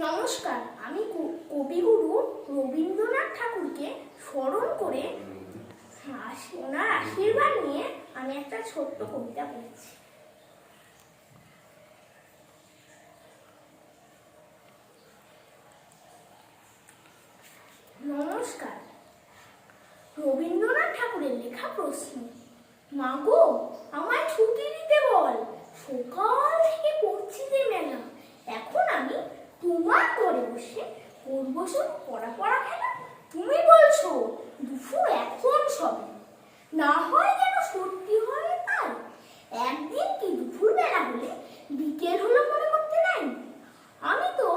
নমস্কার, আমি কবিগুরু রবীন্দ্রনাথ ঠাকুরকে স্মরণ করে ওনার আশীর্বাদ নিয়ে আমি একটা ছোট্ট কবিতা বলছি। নমস্কার। রবীন্দ্রনাথ ঠাকুরের লেখা প্রশ্ন। মা গো, আমায় ছুটি দিতে বল, সকাল থেকে পড়ছি যে মেলা। এখন আমি তোমার ঘরে বসে করবো শুধু পড়া খেলা। তুমি বলছো দুপুর এখন সবে, না হয় যেন সত্যি হয় তাই। একদিন কি দুপুর বেলা হলে বিকেল হলো মনে করতে নাই। আমি তো